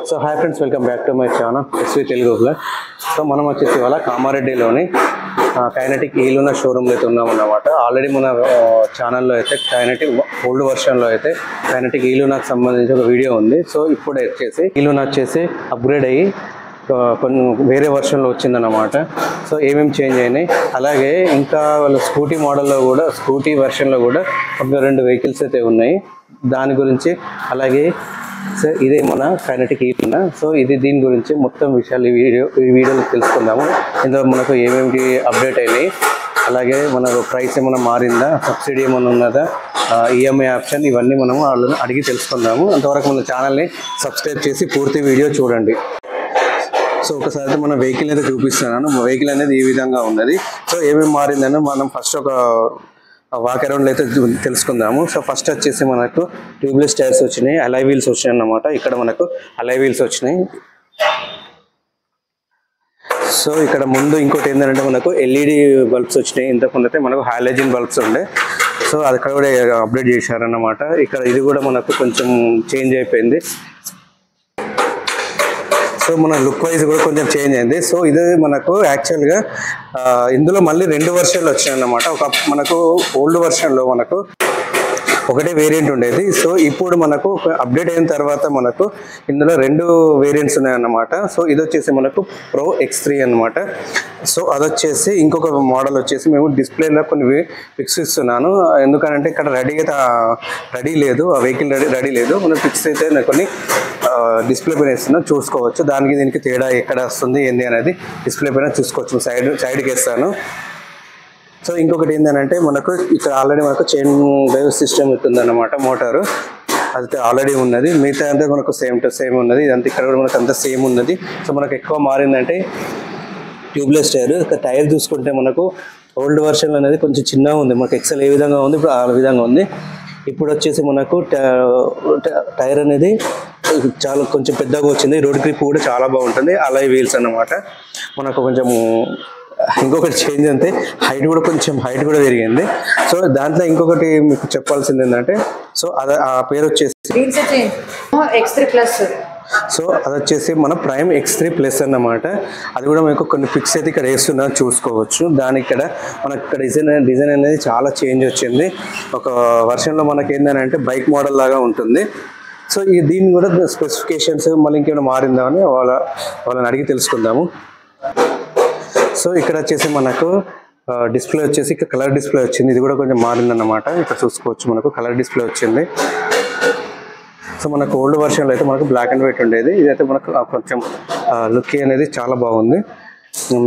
So hi friends, welcome back to my channel S V Telugu blog. So మనం వచ్చేసి ఇవాళ కామారెడ్డిలోని kinetic ఈలునా షోరూమ్లో అయితే ఉన్నాం అన్నమాట. ఆల్రెడీ మన ఛానల్లో అయితే కైనెటిక్ ఓల్డ్ వర్షన్లో అయితే కైనెటిక్ ఈలునాకి సంబంధించి ఒక వీడియో ఉంది. సో ఇప్పుడు వచ్చేసి ఈలునా వచ్చేసి అప్గ్రేడ్ అయ్యి కొంచెం వేరే వర్షన్లో వచ్చిందన్నమాట. సో ఏమేమి చేంజ్ అయినాయి, అలాగే ఇంకా వాళ్ళ స్కూటీ మోడల్లో కూడా స్కూటీ వర్షన్లో కూడా ఒక 2 వెహికల్స్ అయితే ఉన్నాయి. దాని గురించి అలాగే సో ఇదే మన కైనెటిక్ ఈలునా. సో దీని గురించి మొత్తం విషయాలు ఈ వీడియోలో తెలుసుకుందాము. ఇందులో మనకు ఏమేమి అప్డేట్ అయినాయి, అలాగే మన ప్రైస్ ఏమైనా మారిందా, సబ్సిడీ ఏమైనా ఉన్నదా, ఈఎంఐ ఆప్షన్, ఇవన్నీ మనము వాళ్ళని అడిగి తెలుసుకుందాము. అంతవరకు మన ఛానల్ని సబ్స్క్రైబ్ చేసి పూర్తి వీడియో చూడండి. సో ఒకసారి మన వెహికల్ అయితే చూపిస్తున్నాను. వెహికల్ అనేది ఈ విధంగా ఉన్నది. సో ఏమేమి మారిందని మనం ఫస్ట్ ఒక వాక్ అరౌండ్ అయితే తెలుసుకుందాము. సో ఫస్ట్ వచ్చేసి మనకు ట్యూబ్లెస్ టైర్స్ వచ్చినాయి, అలై వీల్స్ వచ్చినాయి అన్నమాట. ఇక్కడ మనకు అలై వీల్స్ వచ్చినాయి. సో ఇక్కడ ముందు ఇంకోటి ఏంటంటే మనకు ఎల్ఈడి బల్బ్స్ వచ్చినాయి. ఇంతకుముందు అయితే మనకు హాలోజన్ బల్బ్స్ ఉండే. సో అది అక్కడ కూడా అప్డేట్ చేశారన్నమాట. ఇక్కడ ఇది కూడా మనకు కొంచెం చేంజ్ అయిపోయింది. సో మన లుక్ వైజ్ కూడా కొంచెం చేంజ్ అయింది. సో ఇది మనకు యాక్చువల్గా ఇందులో మళ్ళీ 2 వర్షన్లు వచ్చాయి అన్నమాట. ఒక మనకు ఓల్డ్ వర్షన్లో మనకు ఒకటే వేరియంట్ ఉండేది. సో ఇప్పుడు మనకు అప్డేట్ అయిన తర్వాత మనకు ఇందులో 2 వేరియంట్స్ ఉన్నాయన్నమాట. సో ఇది వచ్చేసి మనకు ప్రో X3 అన్నమాట. సో అదొచ్చేసి ఇంకొక మోడల్ వచ్చేసి మేము డిస్ప్లేలో కొన్ని పిక్స్ ఇస్తున్నాను. ఎందుకంటే ఇక్కడ రెడీ లేదు, ఆ వెహికల్ రెడీ లేదు. మనం పిక్స్ అయితే కొన్ని డిస్ప్లే పైన ఇస్తున్నాం, చూసుకోవచ్చు. దానికి దీనికి తేడా ఎక్కడ వస్తుంది ఏంది అనేది డిస్ప్లే పైన చూసుకోవచ్చు. సైడ్కి వేస్తాను. సో ఇంకొకటి ఏంటంటే మనకు ఇక్కడ ఆల్రెడీ మనకు చైన్ డ్రైవ్ సిస్టమ్ ఉంటుందన్నమాట. మోటారు అది ఆల్రెడీ ఉన్నది. మిగతా అంతా మనకు సేమ్ టు సేమ్ ఉన్నది. ఇదంతా ఇక్కడ కూడా మనకు అంతా సేమ్ ఉన్నది. సో మనకు ఎక్కువ మారిందంటే ట్యూబ్లెస్ టైర్. టైర్ చూసుకుంటే మనకు ఓల్డ్ వర్షన్ అనేది కొంచెం చిన్నగా ఉంది. మనకు ఎక్సెల్ ఏ విధంగా ఉంది, ఇప్పుడు ఆ విధంగా ఉంది. ఇప్పుడు వచ్చేసి మనకు టైర్ అనేది చాలా కొంచెం పెద్దగా వచ్చింది. రోడ్ గ్రిప్ కూడా చాలా బాగుంటుంది. అలై వీల్స్ అన్నమాట. మనకు కొంచెం ఇంకొకటి చేంజ్ అంతే, హైట్ కూడా పెరిగింది. సో దాంట్లో ఇంకొకటి మీకు చెప్పాల్సింది ఏంటంటే, సో ఆ పేరు వచ్చేసి X3+. సో అది వచ్చేసి మన ప్రైమ్ X3+ అన్నమాట. అది కూడా మీకు కొన్ని పిక్స్ అయితే ఇక్కడ వేస్తున్నా చూసుకోవచ్చు. దానికి ఇక్కడ మనకి ఇక్కడ డిజైన్ అనేది చాలా చేంజ్ వచ్చింది. ఒక వర్షన్లో మనకి ఏంటంటే బైక్ మోడల్ లాగా ఉంటుంది. సో దీన్ని కూడా స్పెసిఫికేషన్స్ మళ్ళీ ఇంకేమైనా మారిందా అని వాళ్ళని అడిగి తెలుసుకుందాము. సో ఇక్కడ వచ్చేసి మనకు డిస్ప్లే వచ్చేసి ఇక్కడ కలర్ డిస్ప్లే వచ్చింది. ఇది కూడా కొంచెం మారిందన్నమాట. ఇక్కడ చూసుకోవచ్చు, మనకు కలర్ డిస్ప్లే వచ్చింది. సో మనకు ఓల్డ్ వర్షన్లో అయితే మనకు బ్లాక్ అండ్ వైట్ ఉండేది. ఇదైతే మనకు కొంచెం లుక్ అనేది చాలా బాగుంది.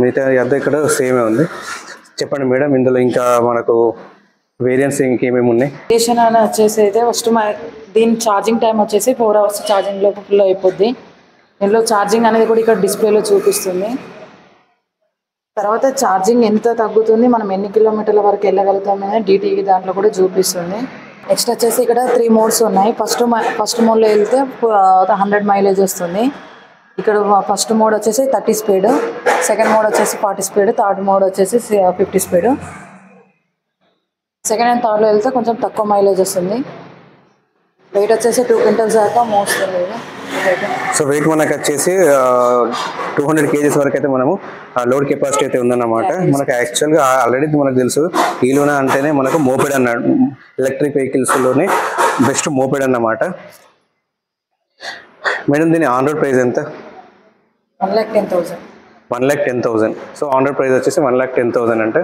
మిగతా అద్దె ఇక్కడ సేమే ఉంది. చెప్పండి మేడం, ఇందులో ఇంకా మనకు వేరియంట్స్ ఇంకేమేమి ఉన్నాయి? అని వచ్చేసి అయితే ఫస్ట్ దీని ఛార్జింగ్ టైం వచ్చేసి 4 hours ఛార్జింగ్లో ఫుల్ అయిపోద్ది. దీనిలో ఛార్జింగ్ అనేది కూడా ఇక్కడ డిస్ప్లేలో చూపిస్తుంది. తర్వాత ఛార్జింగ్ ఎంత తగ్గుతుంది, మనం ఎన్ని కిలోమీటర్ల వరకు వెళ్ళగలుగుతాం అనేది DTE దాంట్లో కూడా చూపిస్తుంది. నెక్స్ట్ వచ్చేసి ఇక్కడ 3 మోడ్స్ ఉన్నాయి. ఫస్ట్ మోడ్లో వెళ్తే 100 మైలేజ్ వస్తుంది. ఇక్కడ ఫస్ట్ మోడ్ వచ్చేసి 30 స్పీడ్, సెకండ్ మోడ్ వచ్చేసి 40 స్పీడ్, థర్డ్ మోడ్ వచ్చేసి 50 స్పీడ్. సెకండ్ అండ్ థర్డ్లో వెళ్తే కొంచెం తక్కువ మైలేజ్ వస్తుంది. వెయిట్ వచ్చేసి 2 క్వింటల్స్ దాకా మోస్తుంది. సో వెయిట్ మనకు వచ్చేసి 200 kgs వరకు అయితే మనము లోడ్ కెపాసిటీ అయితే ఉందన్నమాట. మనకు యాక్చువల్గా ఆల్రెడీ మనకు తెలుసు ఈలునా అంటేనే మనకు మోపెడ్ అన్నాడు, ఎలక్ట్రిక్ వెహికల్స్లోనే బెస్ట్ మోపెడ్ అన్నమాట. మేడం దీని ఆన్ రోడ్ ప్రైస్ ఎంత? 1,10,000. 1,10,000. సో ఆన్ రోడ్ ప్రైస్ వచ్చేసి 1,10,000 అంటే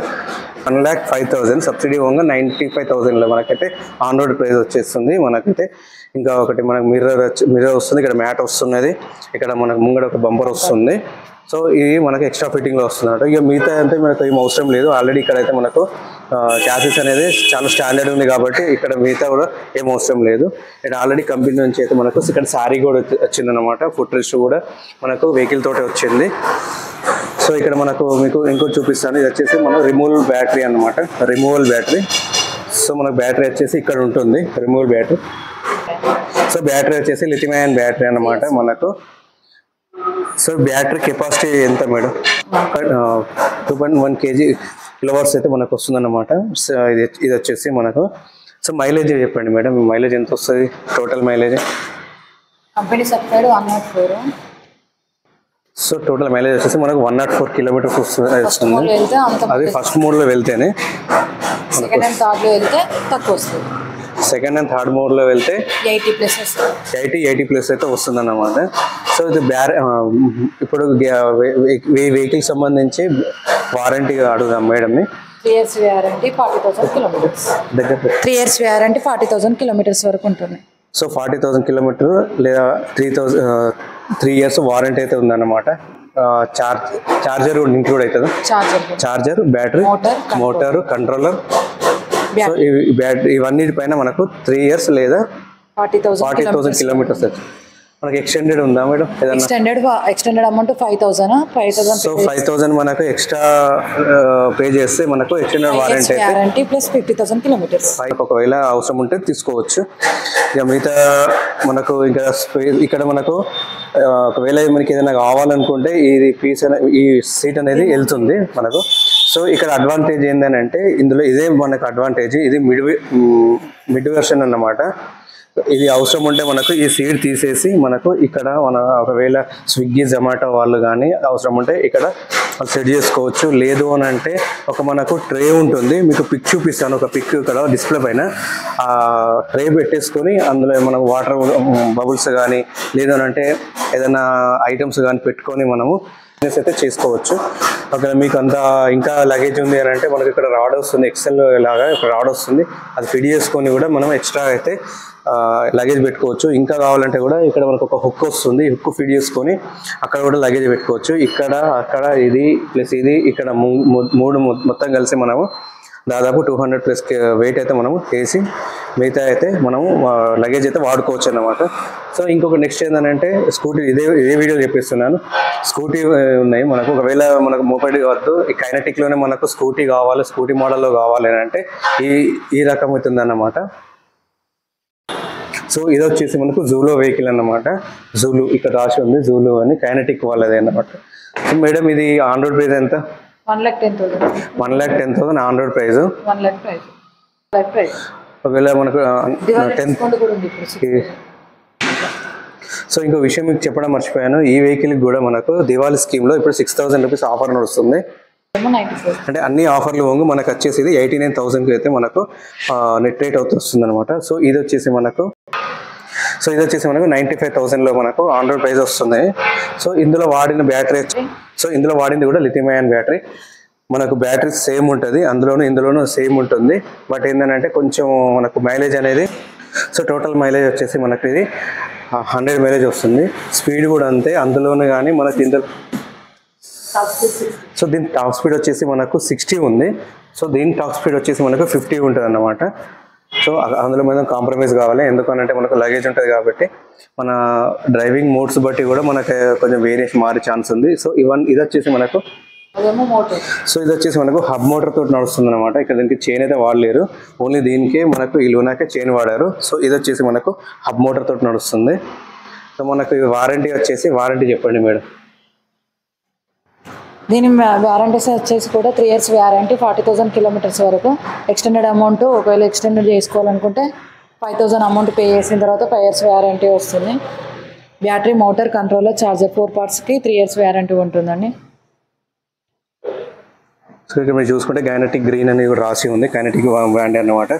1,05,000. సబ్సిడీ పోగా 95,000లో మనకైతే ఆన్ రోడ్ ప్రైస్ వచ్చేస్తుంది. మనకైతే ఇంకా ఒకటి మనకు మిర్రర్ వస్తుంది, ఇక్కడ మ్యాట్ వస్తున్నది, ఇక్కడ మనకు ముంగడ ఒక బంపర్ వస్తుంది. సో ఇది మనకు ఎక్స్ట్రా ఫిట్టింగ్లో వస్తుంది. ఇక మిగతా అంటే మనకు ఏం అవసరం లేదు. ఆల్రెడీ ఇక్కడైతే మనకు చాసిస్ అనేది చాలా స్టాండర్డ్ ఉంది కాబట్టి ఇక్కడ మిగతా కూడా ఏం అవసరం లేదు. ఇక్కడ ఆల్రెడీ కంపెనీ నుంచి అయితే మనకు ఇక్కడ సారీ కూడా వచ్చిందన్నమాట. ఫుట్ రెస్ట్ కూడా మనకు వెహికల్ తోటే వచ్చింది. సో ఇక్కడ మనకు మీకు ఇంకోటి చూపిస్తాను. ఇది వచ్చేసి మన రిమూవల్ బ్యాటరీ అన్నమాట. Removal battery. సో మనకు బ్యాటరీ వచ్చేసి ఇక్కడ ఉంటుంది, రిమూవల్ బ్యాటరీ. సో బ్యాటరీ వచ్చేసి లిథియం అయాన్ బ్యాటరీ అన్నమాట మనకు. సో బ్యాటరీ కెపాసిటీ ఎంత మేడం? 2.1 kg అయితే మనకు వస్తుందన్నమాట. సో ఇది వచ్చేసి మనకు. సో మైలేజ్ చెప్పండి మేడం, మైలేజ్ ఎంత వస్తుంది? Total mileage company certified 104. So total mileage వచ్చేసి మనకు 104 కిలోమీటర్స్ వస్తుంది. అది ఫస్ట్ మోడ్లో వెళ్తేనే. సెకండ్ అండ్ థర్డ్లో వెళ్తే తక్కువ వస్తుంది. సెకండ్ అండ్ థర్డ్ మోడ్లో వెళ్తే 80+ వస్తుంది. 80+ అయితే వస్తుంది అన్నమాట. సో ఇది ఇప్పుడు వెహికల్ సంబంధించి వారంటీ అడుగుదాం మేడంని. 3 years warranty 40,000 kilometres. 3 years warranty 40,000 kilometres వరకు ఉంటుంది. సో 40,000 కిలోమీటర్ లేదా 3 years వారంటీ అయితే ఉందన్నమాట. చార్జర్ కూడా ఇంక్లూడ్ అవుతుంది. Charger, battery, motor, controller. So ఇవన్నీ పైన మనకు 3 years లేదా 40,000 కిలోమీటర్స్. మనకి ఎక్స్టెండెడ్ ఉందా మేడం? Extended amount 5,000. సో 5,000 మనకు ఎక్స్ట్రా పే చేస్తే మనకు ఎక్స్టెండెడ్ వారంటీ ప్లస్ 50,000 కిలోమీటర్స్. ఒకవేళ అవసరం ఉంటే తీసుకోవచ్చు. ఇక మిగతా మనకు ఇంకా ఇక్కడ మనకు ఒకవేళ మనకి ఏదైనా కావాలనుకుంటే ఈ సీట్ అనేది వెళ్తుంది మనకు. సో ఇక్కడ అడ్వాంటేజ్ ఏంటంటే ఇందులో ఇదే మనకు అడ్వాంటేజ్. ఇది మిడ్ వెర్షన్ అన్నమాట. ఇది అవసరం ఉంటే మనకు ఈ సీట్ తీసేసి మనకు ఇక్కడ ఒకవేళ స్విగ్గీ, జొమాటో వాళ్ళు కానీ అవసరం ఉంటే ఇక్కడ సెట్ చేసుకోవచ్చు. లేదు అని అంటే మనకు ట్రే ఉంటుంది. మీకు పిక్ చూపిస్తాను. ఒక పిక్ ఇక్కడ డిస్ప్లే పైన ఆ ట్రే పెట్టేసుకొని అందులో మనకు వాటర్ బబుల్స్ కానీ లేదు అని అంటే ఏదైనా ఐటమ్స్ కానీ పెట్టుకొని మనము అయితే చేసుకోవచ్చు. ఒకవేళ మీకు ఇంకా లగేజ్ ఉంది అని అంటే మనకి ఇక్కడ రాడ్ వస్తుంది. ఎక్సెల్ లాగా ఇక్కడ రాడ్ వస్తుంది. అది ఫిట్ చేసుకొని కూడా మనం ఎక్స్ట్రా అయితే లగేజ్ పెట్టుకోవచ్చు. ఇంకా కావాలంటే కూడా ఇక్కడ మనకు ఒక హుక్ వస్తుంది. హుక్ ఫిట్ చేసుకొని అక్కడ కూడా లగేజ్ పెట్టుకోవచ్చు. ఇక్కడ అక్కడ ఇది ప్లస్ ఇది ఇక్కడ మూడు మొత్తం కలిసి మనము దాదాపు 200+ వెయిట్ అయితే మనము వేసి మిగతా అయితే మనము లగేజ్ అయితే వాడుకోవచ్చు అన్నమాట. సో ఇంకొక నెక్స్ట్ ఏంటంటే స్కూటీ, ఇదే వీడియో చెప్పిస్తున్నాను. స్కూటీ ఉన్నాయి మనకు. ఒకవేళ మనకు మోపెడ్ వద్దు, ఈ కైనటిక్లోనే మనకు స్కూటీ కావాలి, స్కూటీ మోడల్లో కావాలి అని అంటే ఈ రకం అవుతుంది అన్నమాట. సో ఇది వచ్చేసి మనకు జూలో వెహికల్ అన్నమాట. జూలు ఇక్కడ రాసి ఉంది, జూలు అని కైనటిక్ వాళ్ళది అన్నమాట. సో మేడం ఇది ఆన్ రోడ్ ప్రైస్ ఎంత? 1,10,000. 1,10,000 ఆన్ రోడ్ ప్రైస్. 1,00,000 ప్రైస్. ఒకవేళ మనకు 10. సో ఇంకో విషయం మీకు చెప్పడం మర్చిపోయాను. ఈ వెహికల్కి కూడా మనకు దివాళీ స్కీమ్లో ఇప్పుడు 6,000 రూపీస్ ఆఫర్ నడుస్తుంది. అంటే అన్ని ఆఫర్లు పోంగు మనకు వచ్చేసి ఇది 89,000 అయితే మనకు నెట్ రేట్ వస్తుంది అనమాట. సో ఇది వచ్చేసి మనకు 95,000లో మనకు ఆన్ రోడ్ ప్రైస్ వస్తుంది. సో ఇందులో వాడిన బ్యాటరీ, ఇందులో వాడింది కూడా లిథియం అయాన్ బ్యాటరీ. మనకు బ్యాటరీ సేమ్ ఉంటుంది, ఇందులోనూ సేమ్ ఉంటుంది. బట్ ఏంటంటే కొంచెం మనకు మైలేజ్ అనేది, సో టోటల్ మైలేజ్ వచ్చేసి మనకు ఇది 100 మైలేజ్ వస్తుంది. స్పీడ్ కూడా అంతే అందులోనే. కానీ మనకి ఇందులో సో దీని టాప్ స్పీడ్ వచ్చేసి మనకు 60 ఉంది. సో దీని టాప్ స్పీడ్ వచ్చేసి మనకు 50 ఉంటుంది అన్నమాట. సో అందులో మనం కాంప్రమైజ్ కావాలి. ఎందుకనంటే మనకు లగేజ్ ఉంటుంది కాబట్టి మన డ్రైవింగ్ మోడ్స్ బట్టి కూడా మనకు కొంచెం వేరియేషన్ మారే ఛాన్స్ ఉంది. సో ఇది వచ్చేసి మనకు హబ్ మోటార్ తోటి నడుస్తుంది అనమాట. ఇక్కడ దీనికి చైన్ అయితే వాడలేరు, ఓన్లీ దీనికే మనకు ఈ లూనాకే చైన్ వాడారు. సో ఇది వచ్చేసి మనకు హబ్ మోటార్ తోటి నడుస్తుంది. సో మనకు వారంటీ వచ్చేసి, వారంటీ చెప్పండి మేడం. దీని వారంటీస్ వచ్చేసి కూడా 3 years వారంటీ, 40,000 కిలోమీటర్స్ వరకు. ఎక్స్టెండెడ్ అమౌంట్ ఒకవేళ ఎక్స్టెండెడ్ చేసుకోవాలనుకుంటే 5,000 అమౌంట్ పే చేసిన తర్వాత 5 years వారంటీ వస్తుంది. Battery, motor, controller, charger 4 partsకి 3 years warranty ఉంటుందండి. సో ఇక్కడ మీరు చూసుకుంటే కైనటిక్ గ్రీన్ అని కూడా రాసి ఉంది. కైనటిక్ బ్రాండ్ అన్నమాట.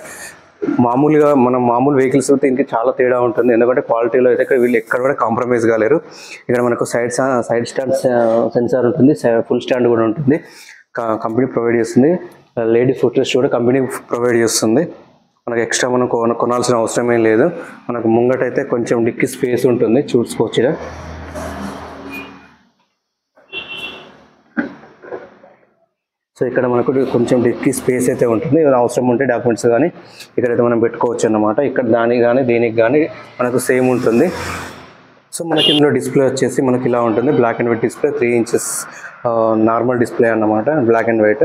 మామూలుగా మనం మామూలు వెహికల్స్ అయితే ఇంకా చాలా తేడా ఉంటుంది. ఎందుకంటే క్వాలిటీలో అయితే వీళ్ళు ఎక్కడ కూడా కాంప్రమైజ్ కాలేరు. ఇక్కడ మనకు సైడ్ స్టాండ్ సెన్సార్ ఉంటుంది, ఫుల్ స్టాండ్ కూడా ఉంటుంది, కంపెనీ ప్రొవైడ్ చేస్తుంది. లేడీ ఫుట్ రెస్ట్ కూడా కంపెనీ ప్రొవైడ్ చేస్తుంది. మనకు ఎక్స్ట్రా మనం కొనాల్సిన అవసరం ఏం లేదు. మనకు ముంగటైతే కొంచెం డిక్కీ స్పేస్ ఉంటుంది, చూసుకోవచ్చు. సో ఇక్కడ మనకు కొంచెం డిక్కీ స్పేస్ అయితే ఉంటుంది. అవసరం ఉంటే డాక్యుమెంట్స్ కానీ ఇక్కడైతే మనం పెట్టుకోవచ్చు అన్నమాట. ఇక్కడ దానికి కానీ దీనికి కానీ మనకు సేమ్ ఉంటుంది. సో మనకి ఇందులో డిస్ప్లే వచ్చేసి మనకి ఇలా ఉంటుంది, black and white display, 3 inches normal display అన్నమాట, బ్లాక్ అండ్ వైట్.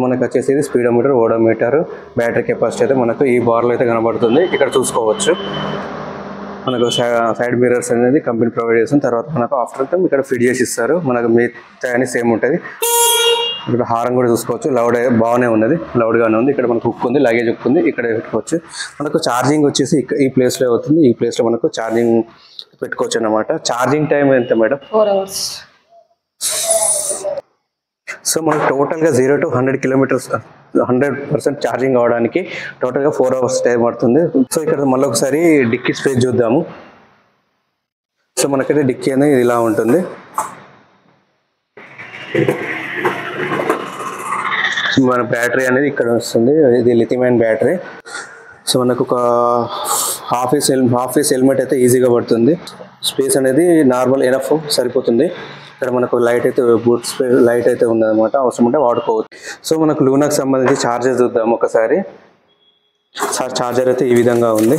మనకు వచ్చేసి ఇది స్పీడోమీటర్, ఓడోమీటర్, బ్యాటరీ కెపాసిటీ అయితే మనకు ఈ బార్లో అయితే కనబడుతుంది. ఇక్కడ చూసుకోవచ్చు. మనకు సైడ్ మిర్రర్స్ అనేది కంపెనీ ప్రొవైడ్ చేస్తుంది. తర్వాత మనకు ఆఫ్టర్ ఇక్కడ ఫిట్ చేసి ఇస్తారు. మనకు మిగతా అని సేమ్ ఉంటుంది. ఇక్కడ హారం కూడా చూసుకోవచ్చు, లౌడ్ బాగానే ఉన్నది, లౌడ్గానే ఉంది. ఇక్కడ మనకు హుక్ ఉంది, లగేజ్ హుక్ ఉంది, ఇక్కడ పెట్టుకోవచ్చు. మనకు ఛార్జింగ్ వచ్చేసి ఈ ప్లేస్లో అవుతుంది. ఈ ప్లేస్లో మనకు ఛార్జింగ్ పెట్టుకోవచ్చు అన్నమాట. ఛార్జింగ్ టైం ఎంత మేడం? 4 hours. సో మనకు టోటల్గా 0 to 100 కిలోమీటర్స్ 100% ఛార్జింగ్ అవడానికి టోటల్గా 4 hours టైం పడుతుంది. సో ఇక్కడ మళ్ళీ ఒకసారి డిక్కీ స్పేస్ చూద్దాము. సో మనకైతే డిక్కీ అనేది ఇలా ఉంటుంది. మన బ్యాటరీ అనేది ఇక్కడ వస్తుంది, ఇది లిథియం బ్యాటరీ. సో మనకు ఒక హాఫ్ ఏస్ హెల్మెట్ అయితే ఈజీగా పడుతుంది. స్పేస్ అనేది నార్మల్ ఎనఫ్ సరిపోతుంది. ఇక్కడ మనకు లైట్ అయితే బూట్ లైట్ అయితే ఉందన్నమాట, అవసరం ఉంటే వాడుకోవచ్చు. సో మనకు లూనాకి సంబంధించి ఛార్జర్ చూద్దాం ఒకసారి. ఛార్జర్ అయితే ఈ విధంగా ఉంది.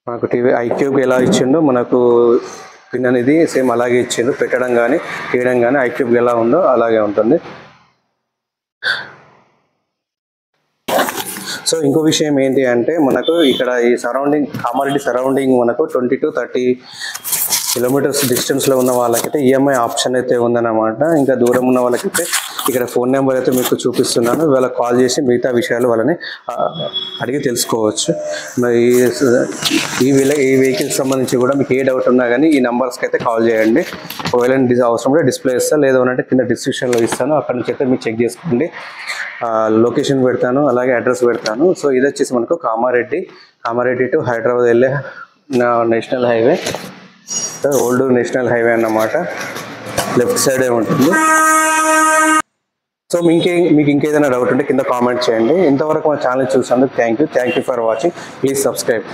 మనకు టీవీ ఐక్యూబ్ ఎలా ఇచ్చిండో మనకు పిన్ అనేది సేమ్ అలాగే ఇచ్చిండు. పెట్టడం కానీ తీయడం కానీ ఐక్యూబ్ ఎలా ఉందో అలాగే ఉంటుంది. సో ఇంకో విషయం ఏంటి అంటే మనకు ఇక్కడ ఈ సరౌండింగ్ కామారెడ్డి సరౌండింగ్ మనకు 20 to 30 కిలోమీటర్స్ డిస్టెన్స్లో ఉన్న వాళ్ళకైతే ఈఎంఐ ఆప్షన్ అయితే ఉందన్నమాట. ఇంకా దూరం ఉన్న వాళ్ళకైతే ఇక్కడ ఫోన్ నెంబర్ అయితే మీకు చూపిస్తున్నాను, వాళ్ళకి కాల్ చేసి మిగతా విషయాలు వాళ్ళని అడిగి తెలుసుకోవచ్చు. మరి ఈ వెహికల్కి సంబంధించి కూడా మీకు ఏ డౌట్ ఉన్నా కానీ ఈ నెంబర్స్కి అయితే కాల్ చేయండి. ఒకవేళ అవసరం ఉంటే డిస్ప్లే ఇస్తాను, లేదు అంటే కింద డిస్క్రిప్షన్లో ఇస్తాను, అక్కడ నుంచి అయితే మీరు చెక్ చేసుకోండి. లొకేషన్ పెడతాను, అలాగే అడ్రస్ పెడతాను. సో ఇది వచ్చేసి మనకు కామారెడ్డి టు హైదరాబాద్ వెళ్ళే national highway, old national highway అన్నమాట. లెఫ్ట్ సైడే ఉంటుంది. సో మీకు ఇంకేదైనా డౌట్ ఉంటే కింద కామెంట్ చేయండి. ఇంతవరకు మా ఛానల్ చూసినందుకు thank you for watching. Please subscribe.